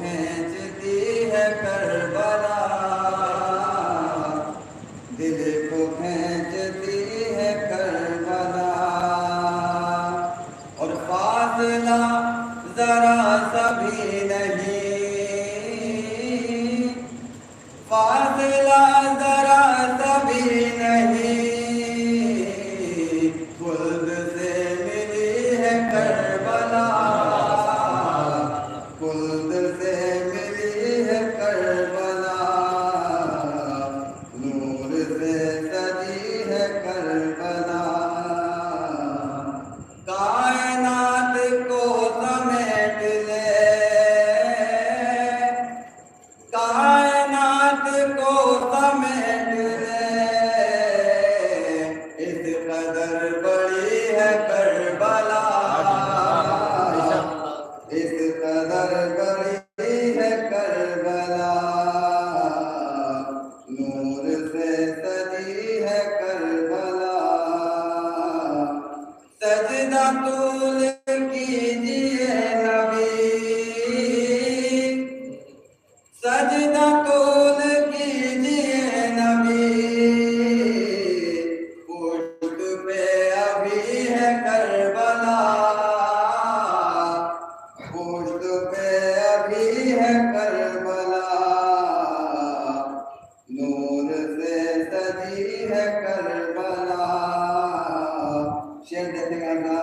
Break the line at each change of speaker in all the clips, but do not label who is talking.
کھینچتی ہے کربلا، دل کو کھینچتی ہے کربلا، اور فاصلہ ذرا سا بھی نہیں، فاصلہ ذرا سا بھی نہیں، خلد سے ملی ہے کربلا، خلد سے ملی ہے کربلا، نور سے سجی ہے کربلا، کائنات کو سمیٹ لے، کائنات کو سمیٹ لے، اس قدر بڑی ہے کربلا، اس قدر بڑی ہے کربلا، نور سے سجی ہے کربلا، سجدہ طول کیجئے نبی، سجدہ طول کیجئے نبی، پشت پہ ابھی ہے کربلا، پشت پہ ابھی ہے کربلا، نور سے سجی ہے کربلا، شعر دیتے گا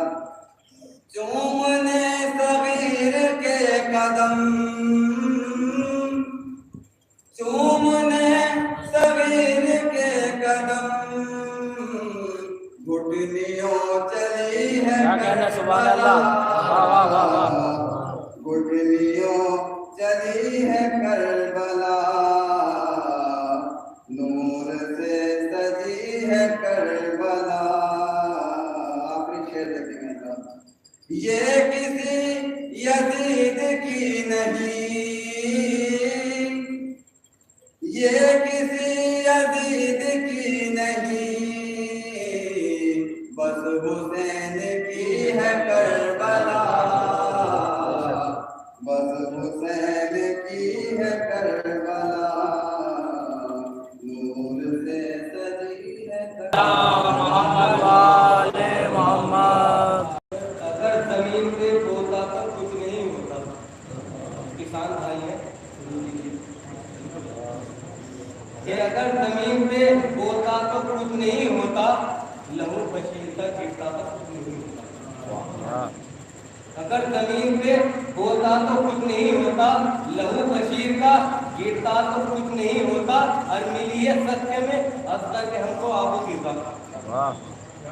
چومنے صغیر کے قدم، چومنے صغیر کے قدم، گھٹنیوں چلی ہے کربلا، گھٹنیوں چلی ہے کربلا، نور سے سجی ہے کربلا، آخری شعر دیکھیں گے یہ کسی یزید کی نہیں، یہ کسی یزید کی نہیں، بس حسین کی ہے کربلا، بس حسین کی ہے کربلا، نور سے سجی ہے کربلا،
محمد
اگر زمین پہ بولتا تو کچھ نہیں ہوتا، کسان بھائی ہیں کہ اگر زمین پہ بولتا تو کچھ نہیں ہوتا، لہو بشیر کا گرتا تو کچھ نہیں ہوتا، اگر زمین پہ بولتا تو کچھ نہیں ہوتا، لہو بشیر کا گرتا تو کچھ نہیں ہوتا، اور ملی ہے صدقے میں اصغر کے ہم کو آب و غذا،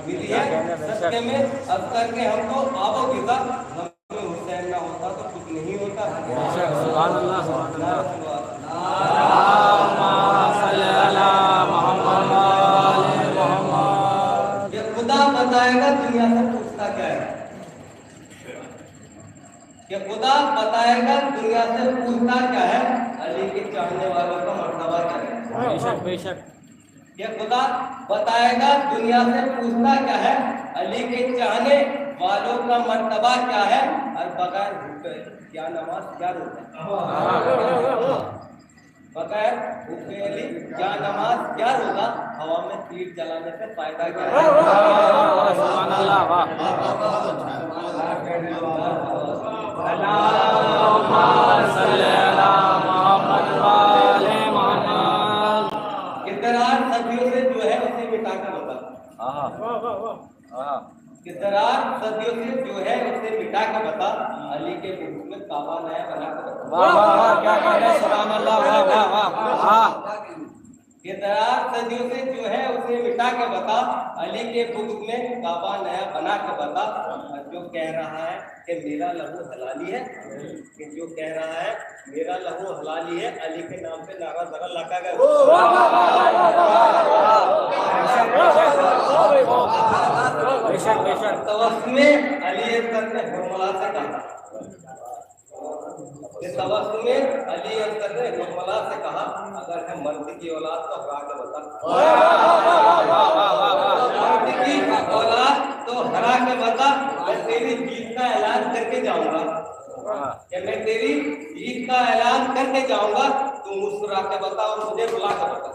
ملی ہے صدقے میں اصغر کے ہم کو آب و غذا، غم حسین نہ ہوتا تو کچھ نہیں ہوتا،
سبحان اللہ سبحان اللہ،
یہ خدا بتائے گا دنیا سے پوچھتا کیا ہے، کہ خدا بتائے گا دنیا سے پوچھتا کیا ہے، علی کے چاہنے والوں کا مرتبہ کیا ہے،
بے شک بے شک،
یہ خدا بتائے گا دنیا سے پوچھتا کیا ہے، علی کے چاہنے والوں کا مرتبہ کیا ہے، اور بغیر بھوکے کیا نماز کیا روزہ، بغیر بھوکے علی کیا نماز کیا روزہ، ہوا میں تیر جلانے سے فائدہ کیا ہے،
سبحان اللہ، واہ اللہم صلی علی محمد وآل محمد،
اقرار صدیوں سے جو ہے اسے مٹا کر بتا، اقرار صدیوں سے جو ہے اسے مٹا کر بتا، علی کے بھوک میں کعبہ نیا بنا کر بتا،
واہ واہ واہ کیا کہہ رہے ہیں، سبحان اللہ، واہ واہ واہ،
اقرار صدیوں سے جو ہے اسے مٹا کے بتا، علی کے بغض میں کعبہ نیا بنا کے بتا، اور جو کہہ رہا ہے کہ میرا لہو حلالی ہے، کہ جو کہہ رہا ہے میرا لہو حلالی ہے، علی کے نام پہ نعرہ ذرا لگا گیا،
بے شک بے شک،
توسم علی اکبر نے حرملہ سے کہا، کہ توسم علی اکبر نے حرملہ سے کہا، اگر ہے مرد کی اولاد تو ہرا کے بتا، مرد کی اولاد تو ہرا کے بتا، میں تیری جیت کا اعلان کر کے جاؤں گا، کہ میں تیری عید کا اعلان کر کے جاؤں گا، تو مسکرا کے بتا اور مجھے بلا کے بتا۔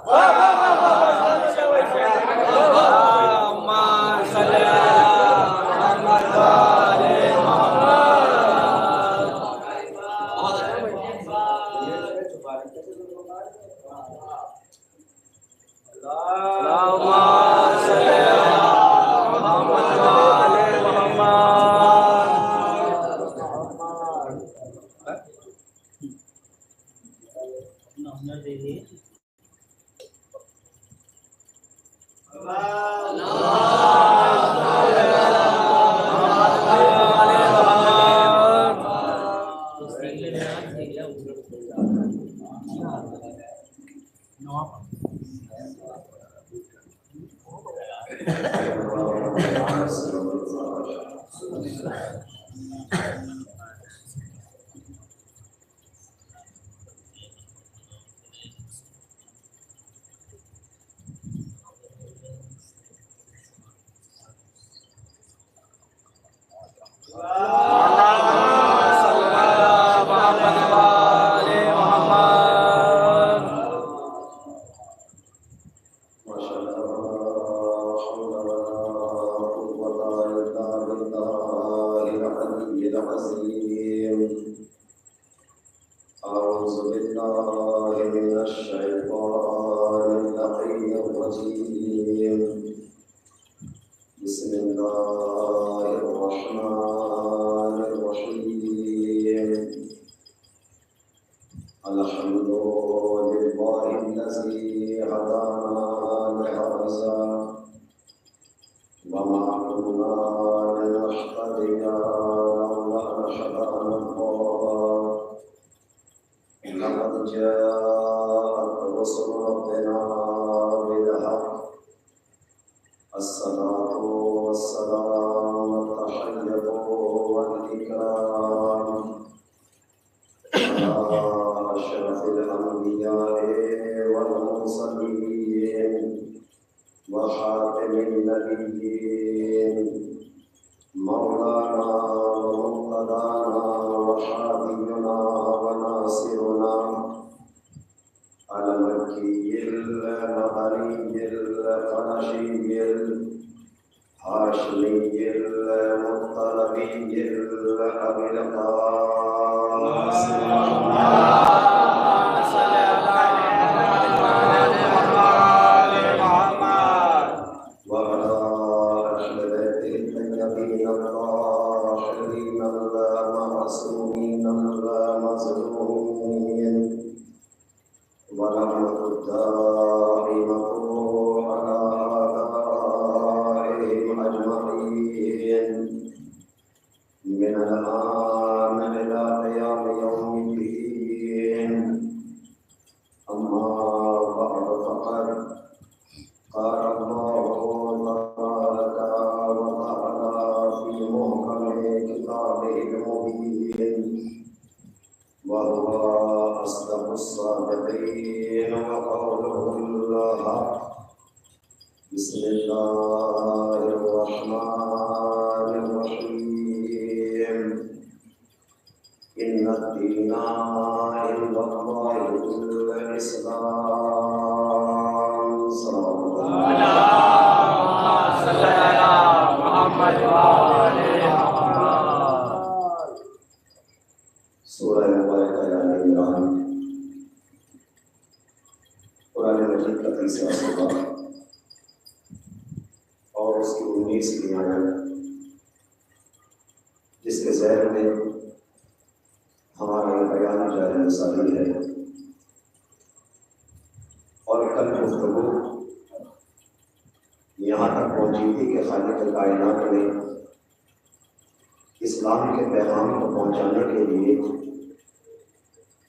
اسلام کے پیغام کو پہنچانے کے لیے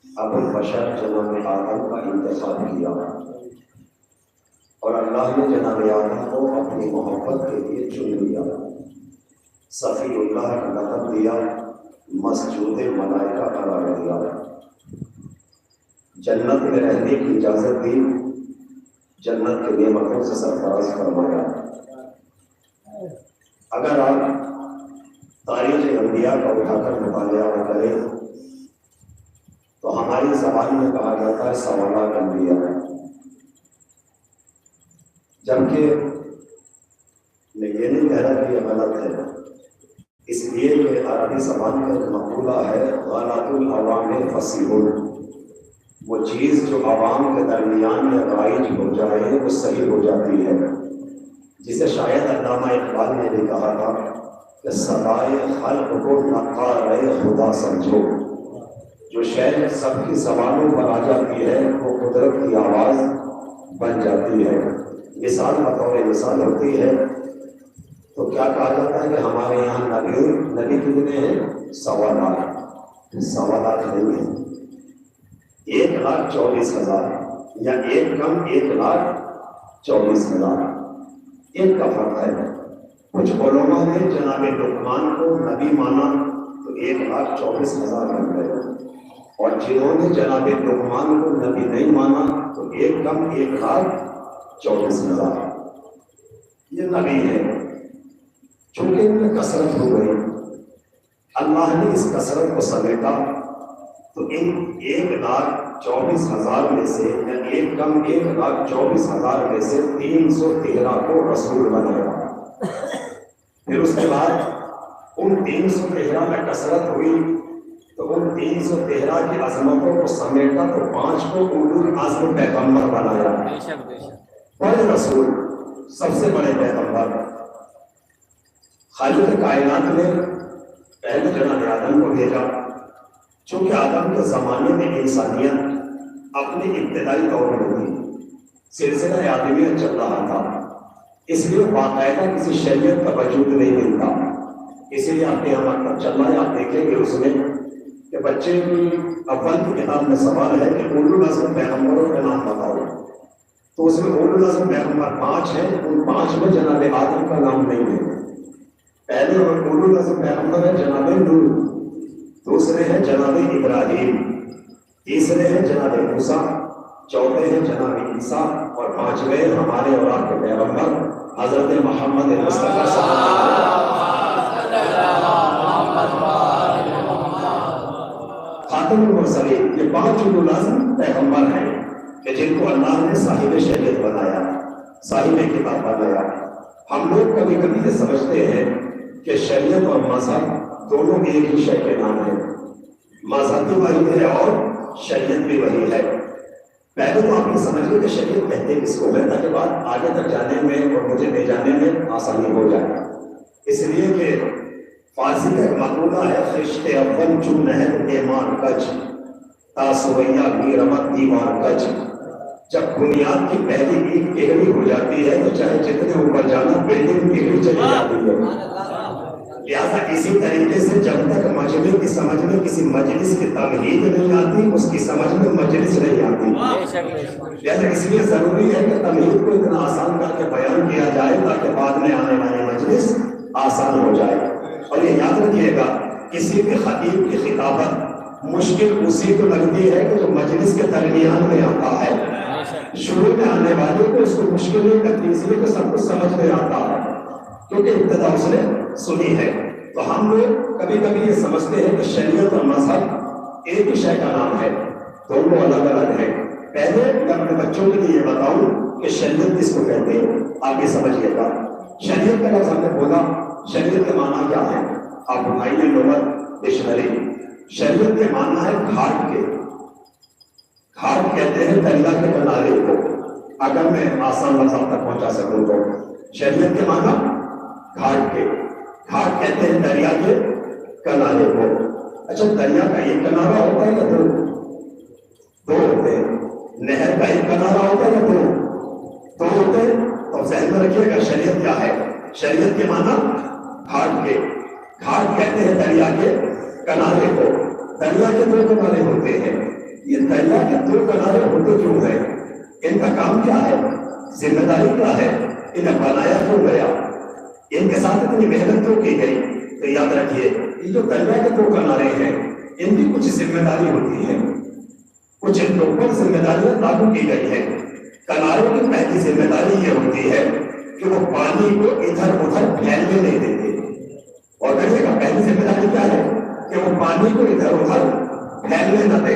ابو البشر جناب آدم کا انتخاب کیا اور اللہ نے جناب آدم کو اپنی محبت کے لیے چن لیا، صفی اللہ کا لقب دیا، مسجود ملائکہ قرار دیا، جنت میں رہنے کی اجازت دی، جنت کے نعمتوں سے سرفراز فرمایا۔ اگر آپ تاریخ انبیاء کا اٹھا کر مطالعہ کریں تو ہماری زبان میں کہا جاتا ہے سوالات انبیاء، جبکہ میں یہ نہیں کہہ رہا کہ یہ غلط ہے، اس لیے کہ عربی زبان کا مقولہ ہے غلط العوام فصیح، وہ چیز جو عوام کے درمیان میں رائج ہو جائے وہ صحیح ہو جاتی ہے، جسے شاید علامہ اقبال نے بھی کہا تھا کہ سدائے خلق کو نقارِ خدا سمجھو، جو شے سب کی زبانوں پر آ جاتی ہے وہ قدرت کی آواز بن جاتی ہے۔ مثال بطور مثال ہوتی ہے تو کیا کہا جاتا ہے کہ ہمارے یہاں نبی کتنے ہیں؟ 1.25 نہیں ہیں، 1,24,000 یا ایک کم 1,24,000، ایک کا فرق ہے۔ کچھ علماء نے جناب لقمان کو نبی مانا تو 1,24,000 بن گئے، اور جنہوں نے جناب لقمان کو نبی نہیں مانا تو ایک کم 1,24,000 یہ نبی ہے۔ چونکہ ان میں کثرت ہو گئی، اللہ نے اس کثرت کو سمیٹا تو ان 1,24,000 میں سے یا ایک کم 1,24,000 میں سے 313 کو رسول بنایا۔ پھر اس کے بعد ان 313 میں کثرت ہوئی تو ان 313 کی عظمتوں کو سمیٹا تو 5 کو اولو العزم پیغمبر بنایا۔ بڑے رسول، سب سے بڑے پیغمبر، خالق کائنات نے پہلے جناب آدم کو بھیجا۔ چونکہ آدم کے زمانے میں انسانیت اپنے ابتدائی دور میں تھی، سلسلہ آدمیت چل رہا تھا، اس لیے باقاعدہ کسی شریعت کا وجود نہیں ملتا۔ اسی لیے آپ کے یہاں مکتب چل رہا ہے، آپ دیکھیں گے اس میں کہ بچے کی اول کی کتاب میں سوال ہے کہ اولو العزم پیغمبروں کے نام بتاؤ، تو اس میں اولو العزم پیغمبر 5 ہیں، ان 5 میں جناب آدم کا نام نہیں ہے۔ پہلے اولو العزم پیغمبر ہے جناب نوح، دوسرے ہیں جناب ابراہیم، تیسرے ہیں جناب موسیٰ، چوتھے ہیں جناب عیسیٰ، اور 5ویں ہمارے اور آپ کے پیغمبر حضرت محمد مصطفیٰ صلی اللہ علیہ وسلم خاتم المرسلین۔ یہ 5 اولو العزم پیغمبر ہیں کہ جن کو اللہ نے صاحب شریعت بنایا، صاحب کتاب بنایا۔ ہم لوگ کبھی کبھی یہ سمجھتے ہیں کہ شریعت اور مذہب دونوں ایک ہی شے کے نام ہیں، مذہب بھی وہی ہے اور شریعت بھی وہی ہے۔ پہلے تو آپ یہ سمجھیے کہ شریعت کہتے کس کو ہے، تاکہ بات آگے تک جانے میں اور مجھے لے جانے میں آسانی ہو جائے۔ اس لیے کہ فارسی کا ایک مقولہ ہے خشت اول چون نہر ایمان کج تا سویا گیرمت دیوار کج۔ جب بنیاد کی پہلی اینٹ ٹیڑھی ہو جاتی ہے تو چاہے جتنے اوپر جانا بلڈنگ ٹیڑھی چلی جاتی ہے۔ لہٰذا اسی طریقے سے جب تک مجمع کی سمجھ میں کسی مجلس کی تمہید نہیں آتی، اس کی سمجھ میں مجلس نہیں آتی۔ لہٰذا اس لیے ضروری ہے کہ تمہید کو اتنا آسان کر کے بیان کیا جائے تاکہ بعد میں آنے والی مجلس آسان ہو جائے۔ اور یہ یاد رکھیے گا، کسی بھی خطیب کی خطابت مشکل اسی کو لگتی ہے کہ جو مجلس کے درمیان میں آتا ہے۔ شروع میں آنے والے کو اس کو مشکل نہیں لگتی، اس لیے کہ سب کچھ سمجھ میں آتا ہے کیونکہ ابتدا اس نے سنی ہے۔ تو ہم لوگ کبھی کبھی یہ سمجھتے ہیں کہ شریعت اور مذہب ایک ہی شے کا نام ہے، دونوں الگ الگ ہیں۔ پہلے میں اپنے بچوں کے لیے یہ بتاؤں کہ شریعت کس کو کہتے ہیں، آپ یہ سمجھیے گا۔ شریعت کا لفظ ہم نے بولا، شریعت کے معنی کیا ہے؟ آپ اٹھائیے لغت ڈکشنری۔ شریعت کے معنی ہے گھاٹ کے، گھاٹ کہتے ہیں دریا کے کنارے کو، اگر میں آسان لفظ تک پہنچا سکوں تو۔ شریعت کے معنی گھاٹ کے، گھاٹ کہتے ہیں دریا کے کنارے کو۔ اچھا، دریا کا ایک کنارہ ہوتا ہے یا دو ہوتے ہیں؟ نہر کا ایک کنارہ ہوتا ہے یا دو ہوتے ہیں؟ تو ذہن میں رکھیے گا شریعت کیا ہے۔ شریعت کے معنی گھاٹ کے، گھاٹ کہتے ہیں دریا کے کنارے کو۔ دریا کے 2 کنارے ہوتے ہیں، یہ دریا کے 2 کنارے ہوتے کیوں ہیں؟ ان کا کام کیا ہے؟ ذمہ داری کیا ہے؟ انہیں بنایا کیوں گیا؟ ان کے ساتھ اتنی محنت کیوں کی گئی؟ تو یاد رکھیے، یہ جو دریا کے 2 کنارے ہیں ان کی کچھ ذمہ داری ہوتی ہے، کچھ ان کے اوپر ذمہ داریاں لاگو کی گئی ہیں۔ کناروں کی پہلی ذمہ داری یہ ہوتی ہے کہ وہ پانی کو ادھر ادھر پھیلنے نہیں دیتے۔ اور دیکھیے گا پہلی ذمہ داری کیا ہے کہ وہ پانی کو ادھر ادھر پھیلنے نہ دے۔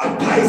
28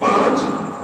5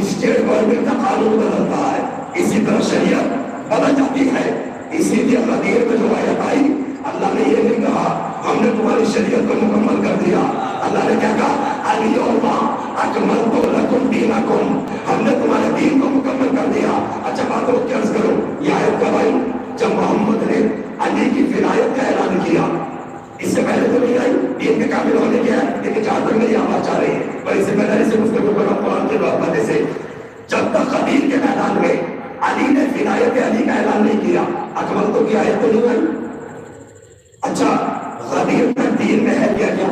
اسٹیٹ گورنمنٹ کا قانون بدلتا ہے اسی طرح شریعت بدل جاتی ہے. اسی لیے غدیر میں جو آیت آئی اللہ نے یہ نہیں کہا ہم نے تمہاری شریعت کو مکمل کر دیا. اللہ نے کیا کہا الیوم اکملت لکم دینکم, ہم نے تمہارے دین کو مکمل کر دیا. اچھا بات ہو کیا کرو یہ آیت کب آئی؟ جب محمد نے علی کی ولایت کا اعلان کیا. اس سے پہلے تو نہیں آئی دین کے کامل ہونے کی ہے, لیکن جہاں تک میری آواز چاہ رہی ہے اور اس سے پہلے سے گفتگو کرنا قرآن کے وجہ سے. جب تک غدیر کے میدان میں علی نے ولایت علی کا اعلان نہیں کیا اکمل تو کی آیت تو نہیں آئی. اچھا غدیر میں دین میں ہے کیا کیا؟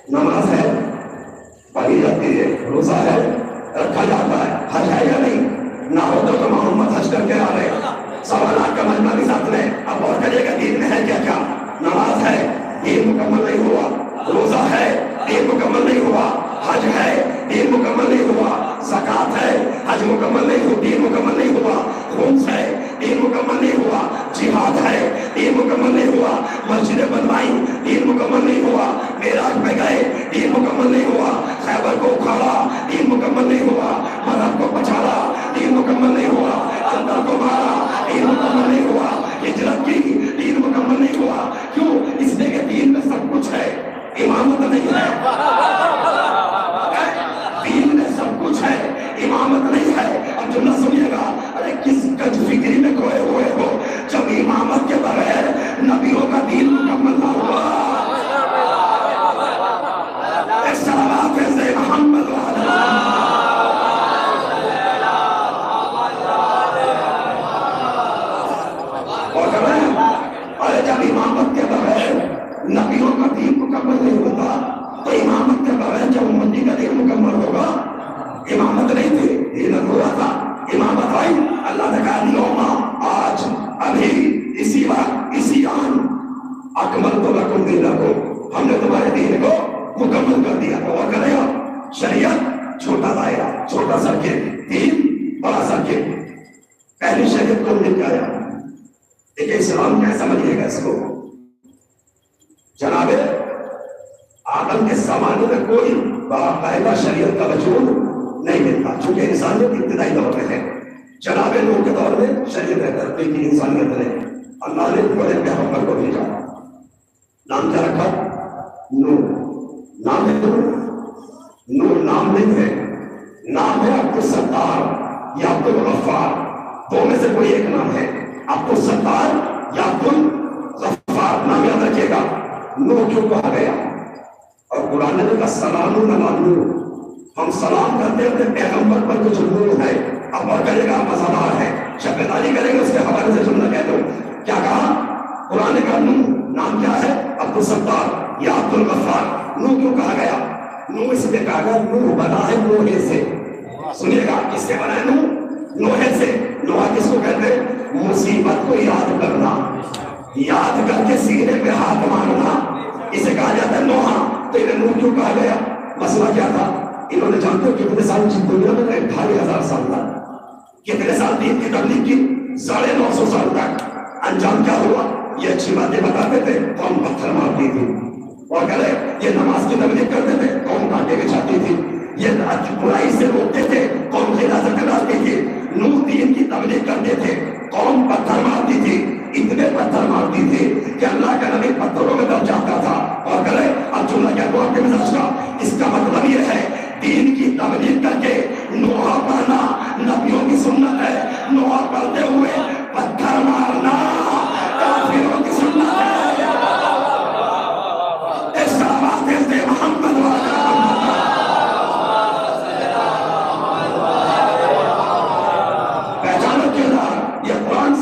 نماز ہے, پڑھی جاتی ہے, روزہ ہے, رکھا جاتا ہے, حج ہے یا نہیں؟ نہ ہوتا تو محمد حج کر کے آ رہے, سوالات کا مجمع بھی ساتھ میں. اب اور کریے گا دین میں ہے کیا کیا؟ نماز ہے, دین مکمل نہیں ہوا. روزہ ہے, دین مکمل نہیں ہوا. حج ہے, دین مکمل نہیں ہوا. زکات ہے, حج مکمل نہیں ہوا, دین مکمل نہیں ہوا. خمس ہے, دین مکمل نہیں ہوا. جہاد ہے, دین مکمل نہیں ہوا. مسجد بنوائی, دین مکمل نہیں ہوا. معراج میں گئے, دین مکمل نہیں ہوا. خیبر کو اکھاڑا, دین مکمل نہیں ہوا. مرد کو پچھاڑا, دین مکمل نہیں ہوا. اندر کو مارا, دین مکمل نہیں ہوا. ہجرت کی, دین مکمل نہیں ہوا. کیوں؟ اس لیے کہ دین میں سب کچھ ہے, امامت نہیں ہے. دین میں سب کچھ ہے, امامت نہیں ہے. اب جملہ سنیے گا, ارے کس کج فکری میں کھوئے ہوئے ہو جب امامت کے بغیر نبیوں کا دین مکمل نہ ہوا. صلوات سے محمد ارے جب امامت کے بغیر نبیوں کا دین مکمل نہیں ہوتا تو امامت کے بغیر جب امتی کا دین مکمل ہوگا. امامت نہیں تھی, دین ہوا تھا. امامت آئی, اللہ نے کہا یوما, آج, ابھی, اسی وقت, اسی آن اکملت لکم دینکم, ہم نے تمہارے دین کو مکمل کر دیا. تو اور کرے گا شریعت چھوٹا دائرہ, چھوٹا سرکٹ, دین بڑا سرکٹ. پہلی شریعت کو لے کے آیا. دیکھیں اسلام کیا سمجھیے گا اس کو. جناب آدم کے زمانے میں کوئی باقاعدہ شریعت کا وجود نہیں ملتا, چونکہ انسانیت ابتدائی دور میں ہے. جناب نوح کے دور میں شریعت ترقی کی انسانیت نے, اللہ نے بڑے پیغمبر کو بھیجا. نام کیا رکھا؟ نوح. نام ہے نوح نام نہیں ہے, نام ہے عبدالستار یا عبدالغفار. دو میں سے کوئی ایک نام ہے, عبدالستار یا عبدالغفار. نام یاد رکھیے گا. نوح کیوں کہا گیا؟ اور قرآن نے کہا سلام علی نوح, ہم سلام کرتے ہیں اپنے پیغمبر پر کچھ نور ہے. اب اور کرے گا مزادار ہے, شبیداری کرے گا, اس کے حوالے سے جملہ کہہ دو. کیا کہا قرآن نے کہا نوح نام کیا ہے؟ عبدالستار یا عبدالغفار. نوح کیوں کہا گیا؟ نوح اس لیے کہا گیا نوح بنا ہے نوحے سے. سنیے گا کس سے بنا ہے نوح؟ نوحے سے. نوحہ کس کو کہتے ہیں؟ مصیبت کو یاد کرنا, یاد کر کے سینے پہ ہاتھ مارنا, اسے کہا جاتا ہے نوحہ. تو انہیں نوح کیوں کہا گیا؟ مسئلہ کیا تھا؟ انہوں نے جانتے ہو کتنے سال دنیا میں رہے؟ 2500 سال تک. کتنے سال دین کی تبلیغ کی؟ 950 سال تک. انجام کیا ہوا؟ یہ اچھی باتیں بتاتے تھے, قوم پتھر مارتی تھی. اور کہہ رہے یہ نماز کی تبلیغ کرتے تھے, قوم کانٹے بچھاتی تھی. یہ برائی سے روکتے تھے, قوم غلاظت ڈالتی تھی. نوح دین کی تبلیغ کرتے تھے, قوم پتھر مارتی تھی. اتنے پتھر مارتی تھی کہ اللہ کا نبی پتھروں میں دب جاتا تھا. اور کہہ رہے اب جملہ کیا آپ کے مزاج کا, اس کا مطلب یہ ہے دین کی تبلیغ کر کے نوحہ پڑھنا نبیوں کی سنت ہے. نوحہ پڑھتے ہوئے پتھر مارنا کافروں کی سنت ہے. اس بات سے محمد پہچانو کردار. یہ قرآن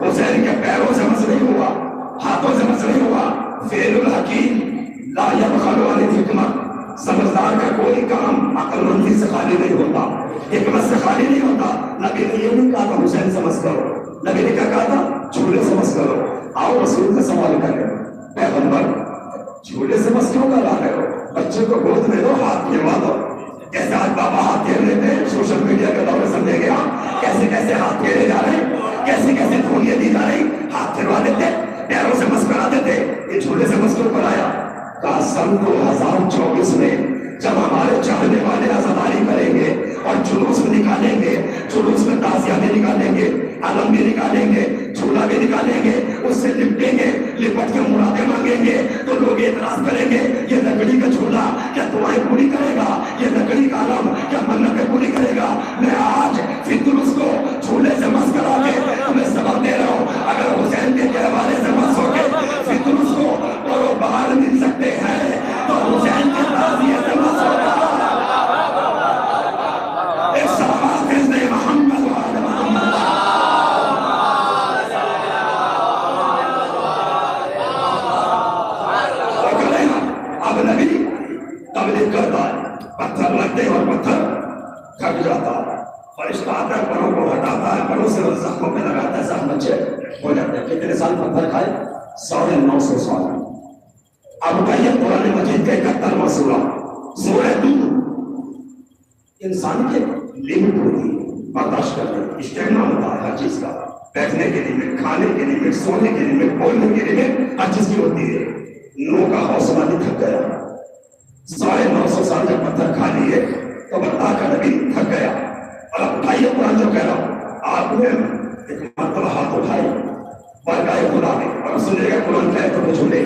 حسین کے پیروں سے مس نہیں ہوا، ہاتھوں سے مس نہیں ہوا. فعل الحکیم لا یبخل عن الحکمت. سمجھدار کا کوئی کام عقل مندی سے خالی نہیں ہوتا، حکمت سے خالی نہیں ہوتا. نبی نے یہ نہیں کہا تھا حسین سے مس کرو، نبی نے کیا کہا تھا؟ جھولے سے مس کرو. آؤ رسول سے سوال کریں، پیغمبر جھولے سے مس کیوں کرا رہے ہو؟ بچے کو گود میں دو، ہاتھ پھروا دو. جیسے آج بابا ہاتھ پھیر لیتے ہیں، سوشل میڈیا کے دور سمجھے گیا کیسے کیسے ہاتھ پھیرے جا رہے ہیں، کیسے کیسے دھولیاں دی جا رہی. ہاتھ پھروا دیتے، پیروں سے مس کرا دیتے. یہ جھولے سے مس کیوں کرایا؟ کہا سن 2024 میں جب ہمارے چاہنے والے عزاداری کریں گے اور جلوس میں نکالیں گے، جلوس میں تازیہ بھی نکالیں گے، علم بھی نکالیں گے، جھولا بھی نکالیں گے، اس سے لپٹیں گے، لپٹ کے مرادیں مانگیں گے تو لوگ اعتراض کریں گے یہ لکڑی کا جھولا کیا دعائیں پوری کرے گا، یہ لکڑی کا علم کیا منتیں پوری کرے گا. میں آج فطرس کو جھولے سے مس کرا کے تمہیں سبق دے رہا ہوں. اگر حسین کے حوالے سے مس ہو کے فطرس کو اور وہ باہر مل سکتے ہیں تو حسین کے تعزیے سے مس ہوگا. ایک صلوات حضرت محمد و آل محمد. اب نبی تبلیغ کرتا ہے، پتھر لگتے اور پتھر کھٹ جاتا ہے. فرشتہ آتا ہے، پروں کو ہٹاتا ہے، پروں سے زخموں پہ لگاتا ہے، زخم اچھے ہو جاتے ہیں. کتنے سال پتھر کھائے؟ 950 سال. اب بھائی قرآن مجید کا 71واں سورہ سورہ نور. انسان کے لمٹ ہوتی ہے برداشت کرنے کی، اسٹیمنا ہوتا ہے ہر چیز کا. بیٹھنے کے لیے، کھانے کے لیے، سونے کے لیے، بولنے کے لیے ہر چیز کی ہوتی ہے. نو کا حوصلہ بھی تھک گیا. 950 سال جب پتھر کھا لیے تو اللہ کا نبی تھک گیا. اور اب اٹھائیے قرآن جو کہہ رہا ہوں. آپ نے ایک مرتبہ ہاتھ اٹھائے برگاہ خدا میں اور سنیے گا قرآن کہے تو جھولے.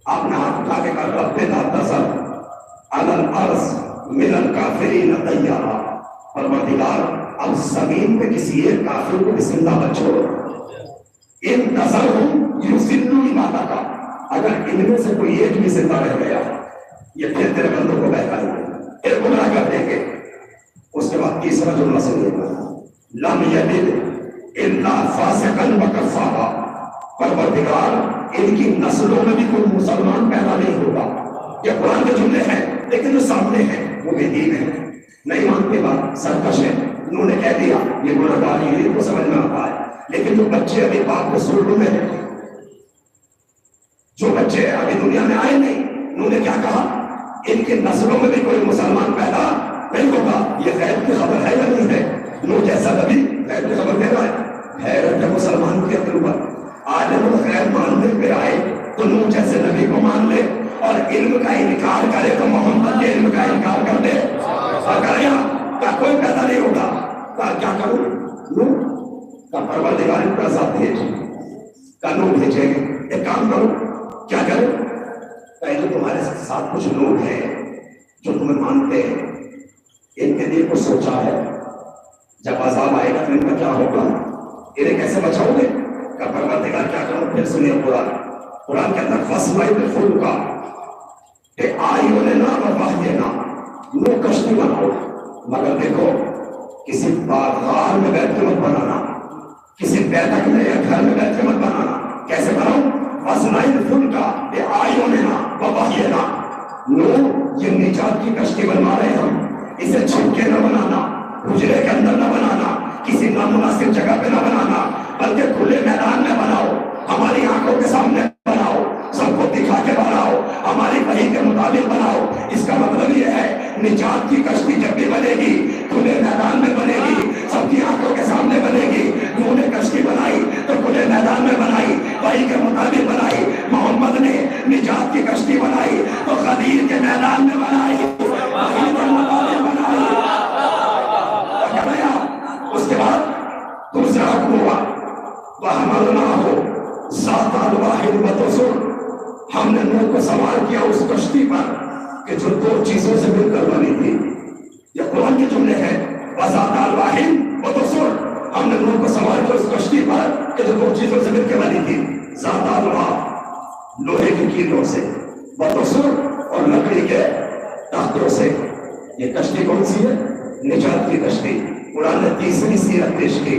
آپ نے ہاتھ اٹھا کے کہا رب لا تذر علی الارض من الکافرین دیارا. پروردگار اب زمین پہ کسی ایک کافر کو بھی زندہ مت چھوڑو. ان تذرہم یضلوا عبادک. اگر ان میں سے کوئی ایک بھی زندہ رہ گیا یہ پھر تیرے بندوں کو بہکائیں گے، پھر گمراہ کر دیں گے. اس کے بعد تیسرا جملہ سنیے گا، لم یلد الا فاسقا وکفارا. پروردگار ان کی نسلوں میں بھی کوئی مسلمان پیدا نہیں ہوگا. یہ قرآن کے جملے ہیں لیکن جو سامنے ہیں وہ بے دین ہیں، نہیں مانتے بات، سرکش ہے. انہوں نے کہہ دیا یہ گناہگار ہے، ان کو سمجھ میں آتا ہے. لیکن جو بچے ابھی باپ کو سوڑ میں ہیں، جو بچے ابھی دنیا میں آئے نہیں، انہوں نے کیا کہا؟ ان کی نسلوں میں بھی کوئی مسلمان پیدا نہیں ہوگا. یہ غیب کی خبر ہے یا نہیں ہے؟ نو جیسا نبی غیب کی خبر دے رہا ہے. حیرت ہے مسلمان کے اپنے اوپر. عالم الغیب ماننے پہ آئے تو نو جیسے نبی کو مان لے، اور علم کا انکار کرے تو محمد کے علم کا انکار کر دے. کیا کوئی پیدا نہیں ہوگا؟ کیا کروں؟ نو کا پروردگار ان کا ساتھ بھیجے، کا نو بھیجے گے. ایک کام کرو، کیا کرو؟ پہلے تمہارے ساتھ کچھ لوگ ہیں جو تمہیں مانتے ہیں، ان کے لیے کچھ سوچا ہے جب عذاب آئے گا تو ان کا کیا ہوگا، انہیں کیسے بچاؤ گے؟ کا پروردگار کیا کرو؟ پھر سنیے قرآن کے اندر فَاسْمَعِ الْفُلْكَ بِأَعْيُنِنَا وَوَحْيِنَا. نو کشتی بناؤ، مگر دیکھو کسی باغار میں بیٹھ کے مت بنانا، کسی بیٹھک میں یا گھر میں بیٹھ کے مت بنانا. کیسے بناؤ؟ فَاسْمَعِ الْفُلْكَ بِأَعْيُنِنَا وَوَحْيِنَا. نو یہ نجات کی کشتی بنوا رہے ہیں ہم، اسے چھپ کے نہ بنانا، حجرے کے اندر نہ بنانا، کسی نامناسب جگہ پہ نہ بنانا، بلکہ کھلے میدان میں بناؤ، ہماری آنکھوں کے سامنے بناؤ، سب کو دکھا کے بناؤ، ہماری وحی کے مطابق بناؤ. اس کا مطلب یہ ہے نجات کی کشتی جب بھی بنے گی کھلے میدان میں بنے گی، سب کی آنکھوں کے سامنے بنے گی. انہوں نے کشتی بنائی تو کھلے میدان میں بنائی، وحی کے مطابق بنائی. محمد نے نجات کی کشتی بنائی تو غدیر کے میدان میں بنائی، وحی کے مطابق بنائی. اس کے بعد دوسرا حکم ہوا وَحَمَلْنَاهُ ذَاتَ أَلْوَاحٍ وَدُسُرٍ. ہم نے نوح کو سوار کیا اس کشتی پر کہ جو دو چیزوں سے مل کر بنی تھی. یہ قرآن کے جملے ہیں وَذَاتَ أَلْوَاحٍ وَدُسُرٍ. ہم نے نوح کو سوار کیا اس کشتی پر کہ جو دو چیزوں سے مل کے بنی تھی. ذات الواح لوہے کی کیلوں سے، وَدُسُرٍ اور لکڑی کے تختوں سے. یہ کشتی کون سی ہے؟ نجات کی کشتی. قرآن نے تیسری سیرت پیش کی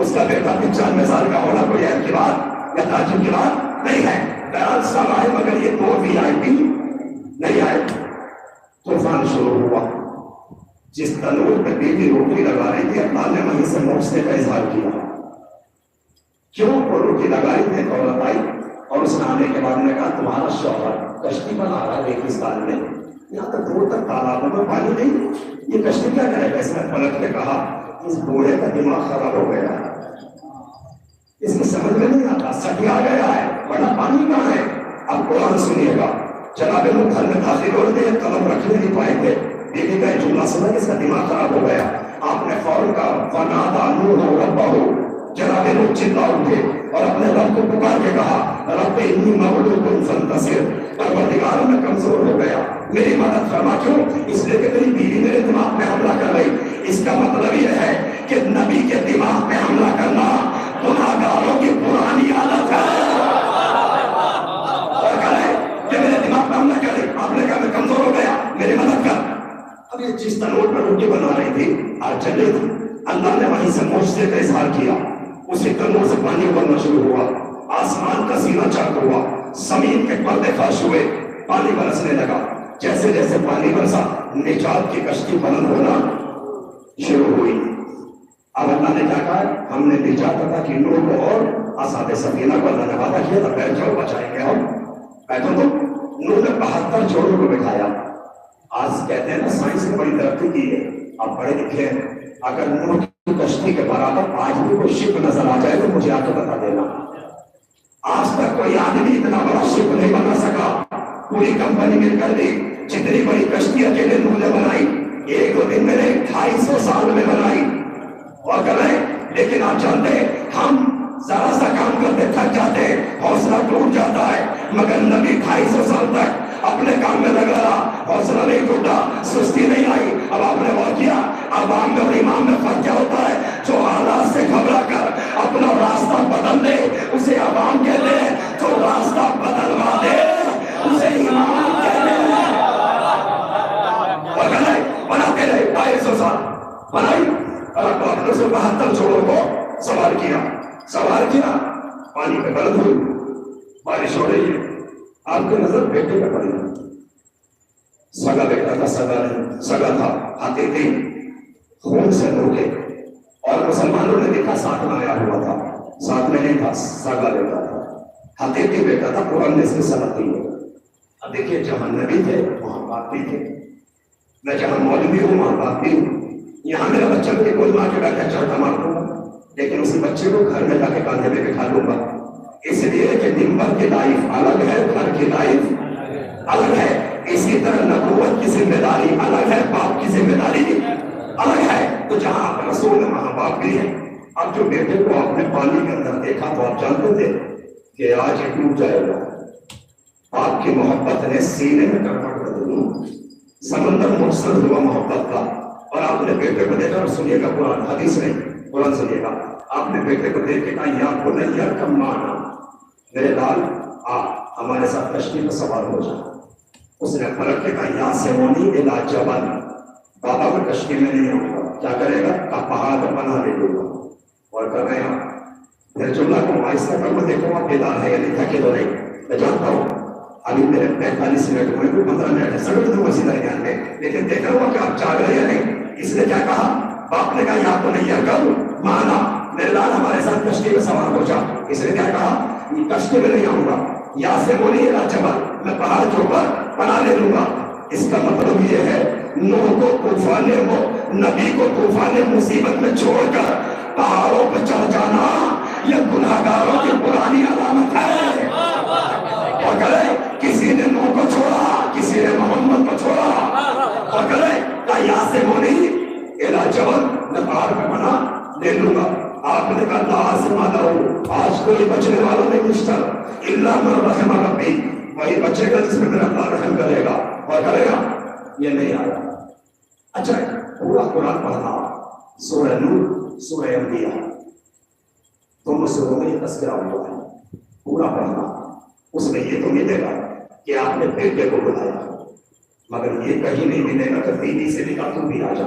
اس کا بیٹا 95 سال کا ہونا کوئی عیب کی بات یا تعجب کی بات نہیں ہے. بہرحال سب آئے مگر یہ 2 VIP نہیں آئے. طوفان شروع ہوا. جس تنور پہ بیوی روٹی لگا رہی تھی اللہ نے وہیں سے معجزے کا اظہار کیا. کیوں وہ روٹی لگا رہی تھی؟ عورت آئی اور اس نے آنے کے بعد نے کہا تمہارا شوہر کشتی بنا رہا ہے ریگستان میں، یہاں تک دور تک تالابوں میں پانی نہیں، یہ کشتی کیا کرے گا؟ اس نے پلٹ کے کہا اس بوڑھے کا دماغ خراب ہو گیا ہے، اس کی سمجھ میں نہیں آتا، سٹیا گیا ہے، بڑا پانی کہاں ہے؟ اب قرآن سنیے گا. جناب لوگ گھر میں داخل ہو رہے تھے، قلم رکھنے نہیں پائے تھے. بیوی کا جملہ سنا کہ اس کا دماغ خراب ہو گیا. آپ نے فوراً کہا فنادى نوح ربه. جناب لوگ چلا اٹھے اور اپنے رب کو پکار کے کہا رب انی مغلوب فانتصر، پروردگار میں کمزور ہو گیا، میری مدد فرما. کیوں؟ اس لیے کہ میری بیوی میرے دماغ میں حملہ کر رہی. اس کا مطلب یہ ہے کہ نبی کے دماغ میں حملہ کرنا گناہگاروں کی پرانی عادت ہے. اور کہا ہے کہ میرے دماغ میں حملہ کر رہی. آپ نے کہا میں کمزور ہو گیا، میری مدد کر. اب یہ جس تنور پر روٹی بنا رہی تھی آج چلے تھی، اللہ نے وہیں سے معجزے کا اظہار کیا. اسی تنور سے پانی ابلنا شروع ہوا، آسمان کا سینہ چاک ہوا، زمین کے پردے فاش ہوئے، پانی برسنے لگا. جیسے جیسے پانی برسا نجات کی کشتی بلند ہونا شروع ہوئی. اب اللہ نے کیا کہا؟ ہم نے نجات عطا کی نوح کو اور اصحاب سفینہ کو اللہ نے وعدہ کیا تھا بیٹھ جاؤ بچائیں گے ہم. بیٹھو تو نوح نے 72 جوڑوں کو بٹھایا. آج کہتے ہیں نا سائنس نے بڑی ترقی کی ہے، آپ پڑھے لکھے ہیں، اگر نوح کی کشتی کے برابر آج بھی کوئی شپ نظر آ جائے تو مجھے آ کے بتا دینا. آج تک کوئی آدمی اتنا بڑا شپ نہیں بنا سکا. پوری کمپنی مل کر دی جتنی بڑی کشتی اکیلے نوح نے بنائی 1-2 دن میں نہیں 250 سال میں بنائی. اور کر رہے لیکن آپ جانتے ہیں ہم ذرا سا کام کرتے تھک جاتے ہیں، حوصلہ ٹوٹ جاتا ہے، مگر نبی 250 سال تک اپنے کام میں لگا رہا، حوصلہ نہیں ٹوٹا، سستی نہیں آئی. اب آپ نے غور کیا عوام میں اور امام میں فرق کیا ہوتا ہے؟ جو حالات سے گھبرا کر اپنا راستہ بدل دے اسے عوام کہتے ہیں، جو راستہ بدلوا دے اسے امام کہتے ہیں. اور بناتے رہے 250 سال بنائی اور اب آپ نے 72 جوڑوں کو سوار کیا پانی پہ بلند ہوئی. بارش ہو رہی ہے. آپ کی نظر بیٹے پہ پڑی. سگا بیٹا تھا، سگا تھا، ہاتھی تھی، خون سے روکے. اور مسلمانوں نے دیکھا ساتھ میں آیا ہوا تھا، ساتھ میں نہیں تھا، سگا بیٹا تھا، ہاتھی تھی بیٹا تھا. قرآن نے اس کی سبق دی ہے. اب دیکھیے جہاں نبی تھے وہاں باپ بھی تھے. میں جہاں مولوی ہوں وہاں باپ بھی ہوں. یہاں میرا بچہ مجھے کوئی ماں کے بیٹھا چڑھتا مار دوں گا، لیکن اسی بچے کو گھر میں جا کے کاندھے میں بٹھا لوں گا. اس لیے کہ منبر کی لائف الگ ہے، گھر کی لائف الگ ہے. اسی طرح نبوت کی ذمہ داری الگ ہے، باپ کی ذمہ داری الگ ہے. تو جہاں آپ رسول ہیں وہاں باپ بھی ہے. اب جو بیٹے کو آپ نے پانی کے اندر دیکھا تو آپ جانتے تھے کہ آج یہ ڈوب جائے گا. آپ کی محبت نے سینے میں کڑکڑ کر دی، سمندر مقصد ہوا محبت کا. اور آپ نے بیٹے کو دیکھا. اور سنیے گا قرآن، حدیث نہیں، قرآن سنیے گا. آپ نے بیٹے کو دیکھ کے کہا یا بنیا کم مانا، میرے لال آ ہمارے ساتھ کشتی پر سوار ہو جا. اس نے پلٹ کے کہا یا سیمونی الی جبل، بابا میں کشتی میں نہیں آؤں گا. کیا کرے گا؟ کہا پہاڑ پر پناہ لے لوں گا. اور کر رہے ہیں پھر جملہ کو آہستہ کر میں دیکھوں گا بیدار ہے یا نہیں تھکے تو نہیں. میں جانتا ہوں ابھی میرے 45 منٹ ہوئے تو 15 منٹ ہے، سمجھ دوں اسی درمیان میں، لیکن دیکھا ہوا کہ آپ جاگ رہے ہیں نہیں. اس نے کیا کہا؟ باپ نے کہا یا تو نہیں کر مانا میرے لال ہمارے ساتھ کشتی میں سوار ہو جا. اس نے کیا کہا؟ کشتی میں نہیں آؤں گا. یا سے بولی جبل، میں پہاڑ کے اوپر پناہ لے لوں گا. اس کا مطلب یہ ہے نوح کو طوفان نبی کو طوفان مصیبت میں چھوڑ کر پہاڑوں پہ چڑھ جانا یہ گناہگاروں کی پرانی علامت ہے. اور کرے کسی نے نوح کو چھوڑا، کسی نے محمد کو چھوڑا. اور کرے یا سے بولی الی جبل، میں پہاڑ پہ پناہ لے لوں گا. آپ نے کہا لا سمادہ ہو، آج کوئی بچنے والا نہیں مشتر الا من رحم ربی، وہی بچے گا جس میں میرا اللہ رحم کرے گا. اور کرے گا یہ نہیں آیا. اچھا پورا قرآن پڑھنا، سورہ نور، سورہ انبیاء، دونوں سوروں میں یہ تذکرہ ہوا ہے. پورا پڑھنا، اس میں یہ تو ملے گا کہ آپ نے بیٹے کو بلایا، مگر یہ کہیں نہیں ملے گا کہ بیوی سے نکاح تو بھی آ جا.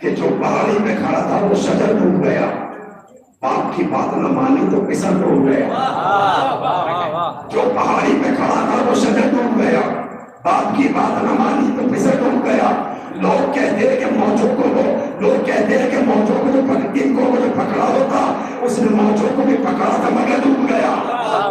کہ جو پہاڑی میں کھڑا تھا وہ شجر ٹوٹ گیا، باپ کی بات نہ مانی تو پسر ٹوٹ گیا۔ جو پہاڑی میں کھڑا تھا وہ شجر ٹوٹ گیا، باپ کی بات نہ مانی تو پسر ٹوٹ گیا۔ لوگ کہتے ہیں کہ موجوں کو لوگ کہتے ہیں کہ موجوں کو ان کو جو پکڑا ہوتا اس نے موجوں کو بھی پکڑا تھا مگر ڈوب گیا۔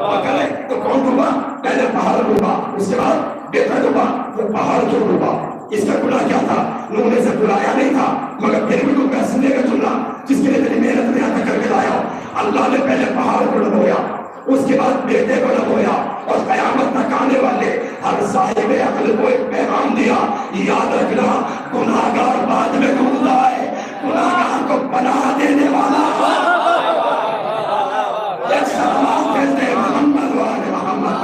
مگر تو کون ڈوبا؟ پہلے پہاڑ ڈوبا، اس کے بعد بیٹا ڈوبا، تو پہاڑ کیوں ڈوبا؟ اس کا گناہ کیا تھا؟ نوح نے اسے بلایا نہیں تھا مگر پھر بھی تو فیصلے کا چنا جس کے لیے تیری محنت میں یہاں تک کر کے لایا۔ اللہ نے پہلے پہاڑ کو ڈبویا، اس کے بعد بیٹے کو ڈبویا، اور قیامت تک آنے والے ہر صاحب عقل کو ایک پیغام دیا، یاد رکھنا گناہگار بعد میں ڈوبتا ہے، گناہگار کو پناہ دینے والا ایک سلام کہتے ہیں محمد والے محمد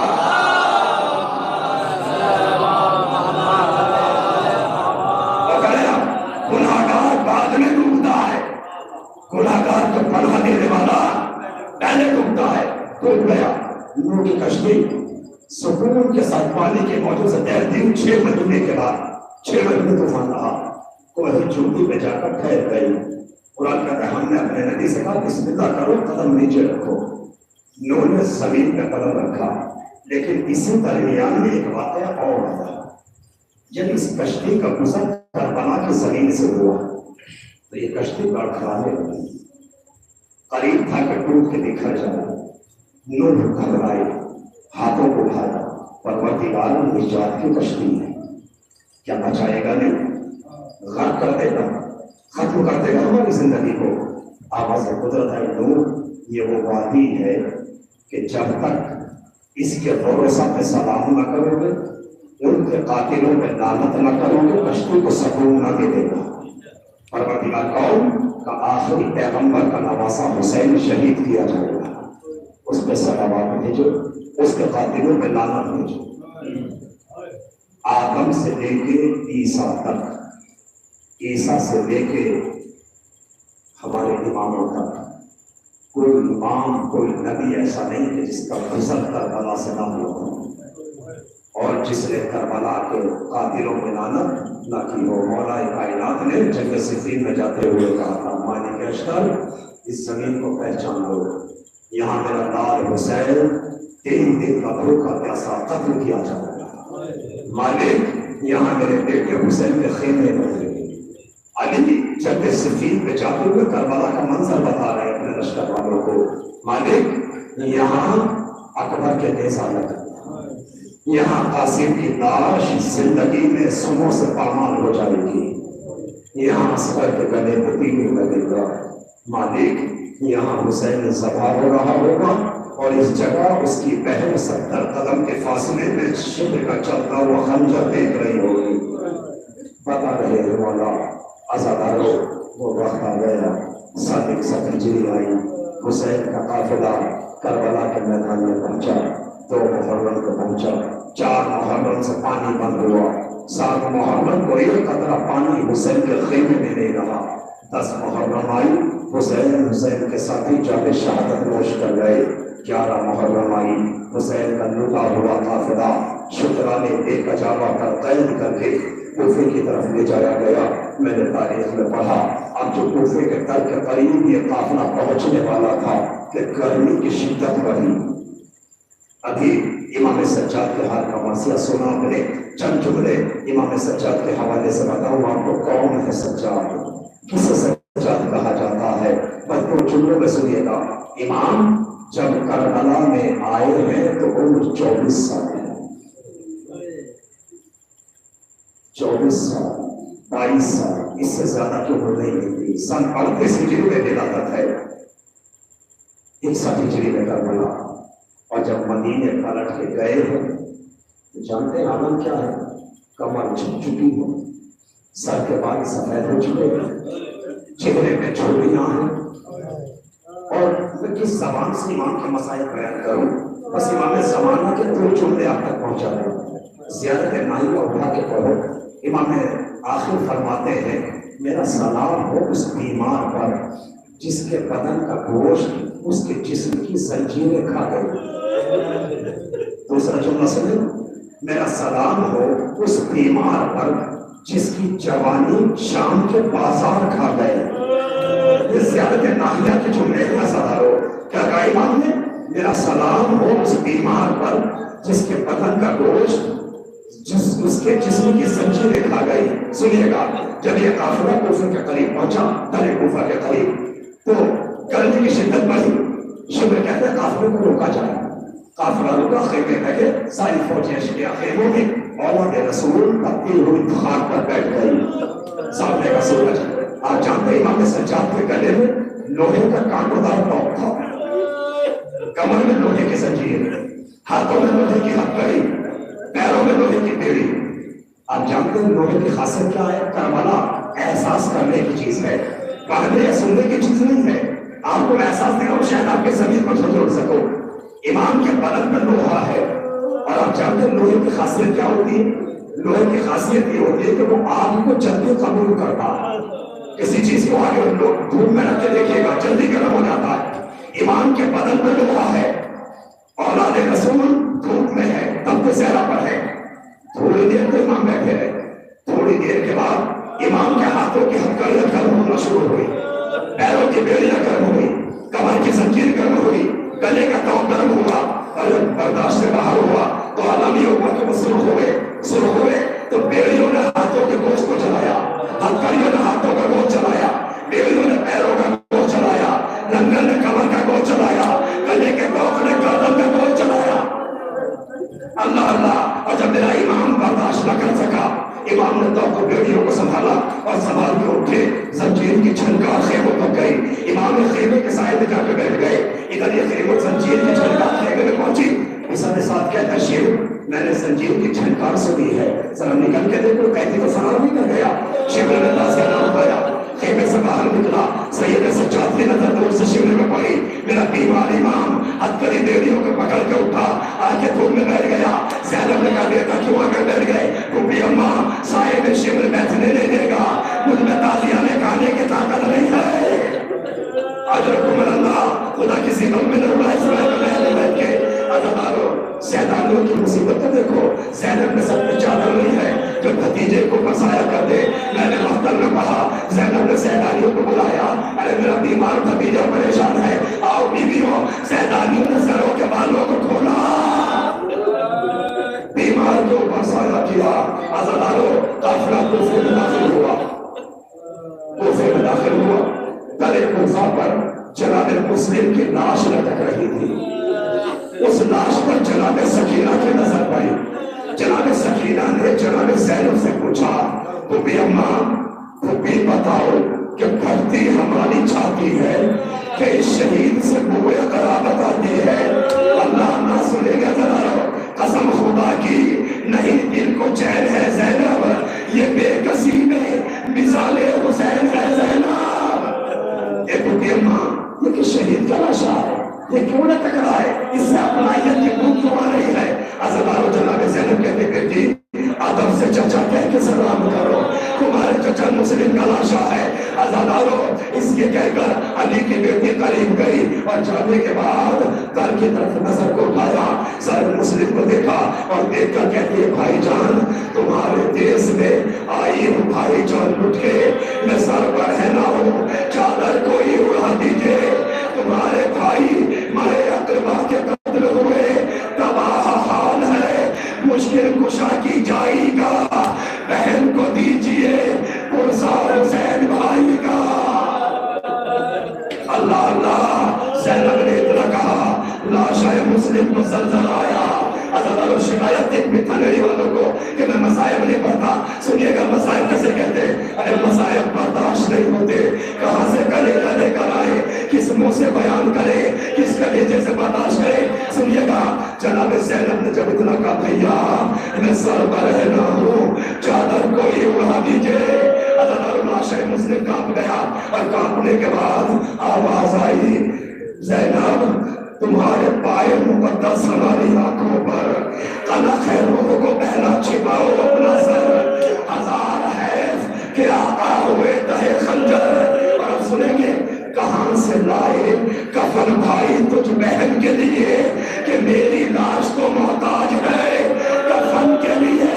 گناہگار بعد میں ڈوبتا ہے، گناہگار کو پناہ دینے والا پہلے ڈوبتا ہے۔ ڈوب گیا نوح کی کشتی سکون کے ساتھ پانی کے موجود سے تیرتی 6 مہینے کے بعد 6 مہینے طوفان رہا، کوئی چوٹی پہ جا کر ٹھہر گئی۔ قرآن کہتا ہے ہم نے اپنے نبی سے کہا بسم اللہ کرو، قدم نیچے رکھو۔ نوح نے زمین پہ قدم رکھا، لیکن اسی درمیان میں ایک واقعہ اور آیا۔ جب اس کشتی کا گزر کربلا کی زمین سے ہوا تو یہ کشتی لڑکھڑانے لگی، قریب تھا کہ ٹوٹ کے بکھر جائے۔ نوح گھبرائے، ہاتھوں کو اٹھایا، پروردگار نجات کی کشتی ہے، کیا بچائے گا نہیں؟ غرق کر دے گا، ختم کر دے گا ہماری زندگی کو۔ آواز قدرت ہے نوح یہ وہ وادی ہے کہ جب تک اس کے بھروسہ پہ سلام نہ کرو گے، ان کے قاتلوں پہ لعنت نہ کرو گے، کشتی کو سکون نہ دے دے گا۔ پروردگار قوم کا آخری پیغمبر کا نواسا حسین شہید کیا جائے گا، اس پہ صلوات بھیجو، اس کے قاتلوں پہ لعنت بھیجو۔ آدم سے لے کے عیسیٰ تک، عیسیٰ سے لے کے ہمارے اماموں تک کوئی امام کوئی نبی ایسا نہیں کہ جس کا گزر کربلا سے نہ ہوا، اور جس نے کربلا کے قاتلوں پہ لعنت نہ کی ہو۔ مولا کائنات نے جنگ صفین میں جاتے ہوئے کہا تھا مالک اشتر اس زمین کو پہچان لو، یہاں میرا لال حسین 3 دن کا بھوکا پیاسا قتل کیا جائے گا، مالک یہاں میرے بیٹے حسین کے خیمے بنے گے۔ علی جنگ صفین پہ جاتے ہوئے کربلا کا منظر بتا رہے ہیں اپنے لشکر والوں کو، مالک یہاں اکبر کے نیزہ لگا، یہاں قاسم کی لاش زندگی میں سنوں سے پامال ہو جائے گی، یہاں اصغر کے گلے پہ تیر لگے گا، مالک یہاں حسین ذبح ہو رہا ہوگا، اور اس جگہ اس کی بہن 70 قدم کے فاصلے میں شبر کا چلتا ہوا خنجر دیکھ رہی ہوگی۔ بتا رہے ہیں مولا عزادارو وہ وقت آ گیا، صادق ہجری آئی، حسین کا قافلہ کربلا کے میدان میں پہنچا، 2 محرم کو پہنچا، 4 محرم سے پانی بند ہوا، 7 محرم کو ایک قطرہ پانی حسین کے خیمے میں نہیں رہا، 10 محرم آئی، حسین کے ساتھی جان شہادت نوش کر گئے، 11 محرم آئی، حسین کا لوٹا ہوا قافلہ شکرانے بے کجاوا پر قید کر کے کوفے کی طرف لے جایا گیا۔ میں نے تاریخ میں پڑھا اب جو کوفے کے تل کے قریب یہ قافلہ پہنچنے والا تھا کہ گرمی کی شدت بڑھی۔ ابھی امام سجاد کے حال کا واقعہ سنا آپ نے، چند جملے امام سجاد کے حوالے سے بتاؤں آپ کو۔ کون ہے سجاد؟ کسے سجاد کہا جاتا ہے؟ بس 2 جملوں میں سنیے گا۔ امام جب کربلا میں آئے ہیں تو عمر 24 سال ہے، 24 سال 22 سال، اس سے زیادہ کی عمر نہیں ہوتی۔ سن 38 ہجری میں ولادت ہے، 61 ہجری میں کربلا، اور جب مدینے پلٹ کے گئے ہیں تو جانتے ہیں عالم کیا ہے؟ کمر جھک چکی ہے، سر کے بال سفید ہو چکے ہیں، چہرے میں جھرریاں ہیں، اور میں کس زبان سے امام کے مسائل بیان کروں؟ بس امام زمانہ کے 2 جملے آپ تک پہنچا رہے۔ زیارت مائی کو اٹھا کے پڑھو۔ امام آخر فرماتے ہیں میرا سلام ہو اس بیمار پر جس کے بدن کا گوشت اس کے جسم کی زنجیریں کھا گئی۔ دوسرا جملہ سنیں، میرا سلام ہو اس بیمار پر جس کی جوانی شام کے بازار کھا گئے. یہ زیادت ناحیہ کے جو میرا سدارو کیا کہا امام نے؟ میرا سلام ہو اس بیمار پر جس کے بدن کا گوشت اس کے جسم کی زنجیریں کھا گئی. سنیے گا جب یہ قافلہ کوفہ کے قریب پہنچا، در کوفہ کے قریب، تو گرمی کی شدت بڑھی. شمر کہتے ہیں قافلے کو روکا جائے. قافلہ روکا، خیمے لگے، ساری فوجیں شکیا خیموں میں. اولاد رسول تبدیل ہوئی خاک پر بیٹھ گئی. سامنے کا سورج، آپ جانتے ہیں امام سجاد کے گلے میں لوہے کا کانٹودار ٹوپ تھا، کمر میں لوہے کی زنجیر، ہاتھوں میں لوہے کی ہتھکڑی، پیروں میں لوہے کی بیڑی. آپ جانتے ہیں لوہے کی خاصیت کیا ہے؟ کربلا احساس کرنے کی چیز ہے، پڑھنے یا سننے کی چیز نہیں ہے. آپ کو احساس دلاؤ شاید آپ کے زمین کو جھنجھوڑ سکو. امام کے بدن میں لوہا ہے. اور آپ جانتے ہیں لوہے کی خاصیت کیا ہوتی ہے؟ لوہے کی خاصیت یہ ہوتی ہے کہ وہ آگ کو جلدی قبول کرتا ہے. کسی چیز کو آگے لوگ دھوپ میں رکھ کے دیکھیے گا جلدی گرم ہو جاتا ہے. امام کے بدن میں لوہا ہے. اولاد رسول دھوپ میں ہے، تب تو صحرا پر ہے. تھوڑی دیر تو امام بیٹھے رہے. تھوڑی دیر کے بعد امام کے ہاتھوں کی ہتھکڑیاں گرم ہونا شروع ہوئی، پیروں کی بیڑیاں گرم ہوئی، کمر کی زنجیر گرم ہوئی، گلے کا ٹوپ گرم ہوا. اور جب برداشت سے باہر ہوا تو عالم یہ ہوا کہ وہ سرخ ہوئے تو بیڑیوں نے ہاتھوں کے گوشت کو چلایا، ہتھکڑیوں نے ہاتھوں کا گوشت چلایا، بیڑیوں نے پیروں کا گوشت چلایا، لنگر نے کمر کا گوشت چلایا، گلے کے ٹوپ نے گردن کا گوشت چلایا. اللہ اللہ. اور جب میرا امام برداشت نہ کر سکا، امام نے تو بیڑیوں کو سنبھالا اور سنبھال کے اٹھے. زنجیر کی چھنکار خیموں تک گئی. امام نے خیمے کے سائے میں جا کے بیٹھ گئے. ادھر یہ خیموں زنجیر کی چھنکار خیمے میں پہنچی. حسن صاحب کہتا ہے شیر میں نے زنجیر کی چھنکار سنی ہے، ذرا نکل کے دیکھو. کہتی تو فرار نہیں کر گیا. شیر نے تازیہ نہ اٹھایا، خیمے سے باہر نکلا. سید سجاد کی نظر دور سے شمرے میں پڑی. میرا بیمار امام ہتھکڑی بیڑیوں کو پکڑ کے اٹھا، آ کے دھوپ میں بیٹھ گیا. زینب نے کہا بیٹا کیوں آ کر بیٹھ گئے؟ کیونکہ اماں سائے میں شمر بیٹھنے نہیں دے گا، مجھ میں تازیہ نے کھانے کی طاقت نہیں ہے. اجرکم اللہ. خدا کسی غم میں نہ رہا اس میں بیٹھ کے ادارو سیدانوں کی مصیبت کو دیکھو. زینب میں سب میں چادر نہیں ہے جو بھتیجے کو بسایا کر دے. میں نے مختل میں کہا، زینب نے سیدانیوں کو بلایا، ارے میرا بیمار بھتیجا پریشان ہے، آؤ بیویوں. سیدانیوں نے سروں کے بالوں کو کھولا، بیمار کو بسایا کیا. ازادارو قافلہ کوفے میں داخل ہوا. کوفے میں داخل ہوا. در کوفہ پر جناب مسلم کی لاش لٹک رہی تھی. اس لاش پر جناب سکینہ کی نظر پڑی. جناب سکینہ نے جناب زینب سے پوچھا، بھوپی اماں بھوپی بتاؤ کہ بھرتی ہماری چاہتی ہے کہ اس شہید سے بوئے قرابت آتی ہے. اللہ نہ سنے گا ذرا، قسم خدا کی نہیں دل کو چین ہے زینب، یہ بے کسی میں مثال حسین ہے زینب. اے بھوپی اماں یہ کہ شہید کا لاشا ہے، یہ کیوں نہ ٹکرائے؟ اس سے اپنائیت کی بھوک کیوں آ رہی ہے؟ ازادارو جناب زینب کہتے بیٹی ادب سے چچا کہہ کے سلام کرو، تمہارے چچا مسلم کا لاشا ہے. ازادارو اس کے کہہ کر علی کی بیٹی قریب گئی اور جانے کے بعد در کی طرف نظر کو اٹھایا، سر مسلم کو دیکھا اور دیکھ کر کہتی ہے بھائی جان تمہارے دیس میں آئی ہوں بھائی جان لٹ کے، میں سر پر ہے نہ ہوں، چادر کوئی اڑا دیجئے. تمہارے بھائی مارے اقربا کے قتل ہوئے، تباہ حال ہے، مشکل کشا کی جائے گا. بہن کو دیجئے پرسا حسین بھائی کا. اللہ اللہ. زینب نے اتنا کہا، لاشا مسلم کو زلزلہ آیا. ازادارو شکایت ایک بھی تھنری والوں کو کہ میں مسائب نہیں پڑھتا. سنیے گا مسائب کیسے کہتے؟ ارے مسائب برداشت نہیں ہوتے. کہاں سے کرے لے کر آئے، کس منہ سے بیان کرے، کس کلیجے سے برداشت کرے. سنیے گا جناب زینب نے جب اتنا کہا بھیا میں سر پر رہنا ہوں، چادر کوئی اڑا دیجئے. ازادارو لاشا مسلم کانپ گیا اور کانپنے کے بعد آواز آئی، زینب تمہارے پائے مقدس ہماری آنکھوں پر، قلق ہے روحوں کو پہلا چھپاؤ اپنا سر. ہزار حیف کہ آقا ہوئے تہے خنجر. اور اب سنیں گے کہاں سے لائے کفن بھائی تجھ بہن کے لیے کہ میری لاش کو محتاج ہے کفن کے لیے.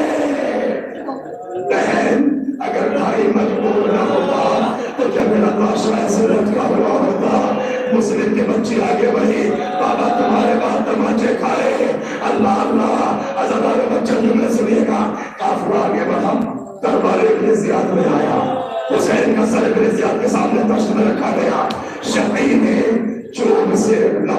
بہن